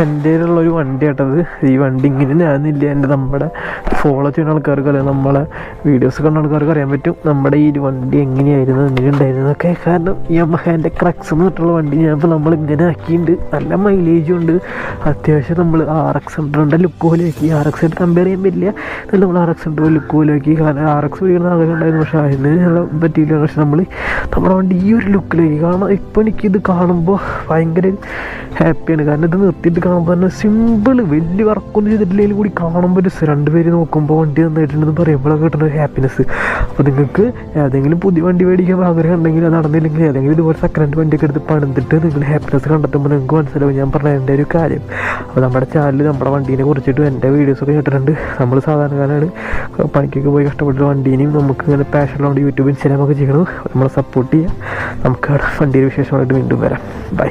എൻ്റെ കയ്യിലുള്ളൊരു വണ്ടി കേട്ടത്. ഈ വണ്ടി ഇങ്ങനെ ഞാനില്ല, എൻ്റെ നമ്മുടെ ഫോളോ ചെയ്യുന്ന ആൾക്കാർക്ക് അറിയാം, നമ്മളെ വീഡിയോസ് കണ്ട ആൾക്കാർക്ക് അറിയാൻ പറ്റും നമ്മുടെ ഈ വണ്ടി എങ്ങനെയായിരുന്നു എങ്ങനെ ഉണ്ടായിരുന്നതൊക്കെ. കാരണം യമഹേൻ്റെ ക്രക്സ് എന്ന് പറഞ്ഞിട്ടുള്ള വണ്ടി ഞാനിപ്പോൾ നമ്മളിങ്ങനെ ആക്കിയിട്ടുണ്ട്. നല്ല മൈലേജും ഉണ്ട്. അത്യാവശ്യം നമ്മൾ RX-100 ലുക്ക് പോലെ ആക്കി. RX-100 കമ്പയർ ചെയ്യാൻ പറ്റില്ല, എന്നാലും നമ്മൾ RX-100 ലുക്ക് പോലെ ആക്കി. കാരണം RX പിടിക്കുന്ന ആഗ്രഹം ഉണ്ടായിരുന്നു, പക്ഷേ അതിന് പറ്റിയില്ല. പക്ഷെ നമ്മുടെ വണ്ടി ഈ ഒരു ലുക്കിലേക്ക്, കാരണം ഇപ്പോൾ എനിക്കിത് കാണുമ്പോൾ ഭയങ്കര ഹാപ്പിയാണ്. കാരണം ഇത് നിർത്തിയിട്ട് കാണുമ്പോൾ തന്നെ സിമ്പിൾ, വലിയ വർക്കൊന്നും ചെയ്തിട്ടില്ലെങ്കിൽ കൂടി കാണുമ്പോൾ ഒരു രണ്ടുപേര് നോക്കുമ്പോൾ വണ്ടി നന്നായിട്ടുണ്ടെന്ന് പറയുമ്പോഴൊക്കെ കിട്ടുന്ന ഒരു ഹാപ്പിനെസ്. അപ്പോൾ നിങ്ങൾക്ക് ഏതെങ്കിലും പുതിയ വണ്ടി മേടിക്കാൻ ആഗ്രഹം ഉണ്ടെങ്കിൽ, അത് നടന്നില്ലെങ്കിൽ ഏതെങ്കിലും ഇതുപോലെ സെക്കൻഡ് ഹാൻഡ് വണ്ടിയൊക്കെ എടുത്ത് പണിതിട്ട് നിങ്ങൾ ഹാപ്പിനെസ് കണ്ടെത്തുമ്പോൾ നിങ്ങൾക്ക് മനസ്സിലാവും ഞാൻ പറഞ്ഞ എൻ്റെ ഒരു കാര്യം. അപ്പോൾ നമ്മുടെ ചാനലിൽ നമ്മുടെ വണ്ടീനെ കുറിച്ചിട്ടും എൻ്റെ വീഡിയോസൊക്കെ കേട്ടിട്ടുണ്ട്. നമ്മൾ സാധാരണക്കാരാണ്, പണിക്കൊക്കെ പോയി കഷ്ടപ്പെട്ട വണ്ടീനെയും നമുക്ക് ഇങ്ങനെ പാഷനുള്ളതുകൊണ്ട് യൂട്യൂബ് ഇൻസ്റ്റാഗ്രാമൊക്കെ ചെയ്യണം. നമ്മളെ സപ്പോർട്ട് ചെയ്യുക. നമുക്ക് വണ്ടിയുടെ വിശേഷമായിട്ട് വീണ്ടും വരാം. ബൈ.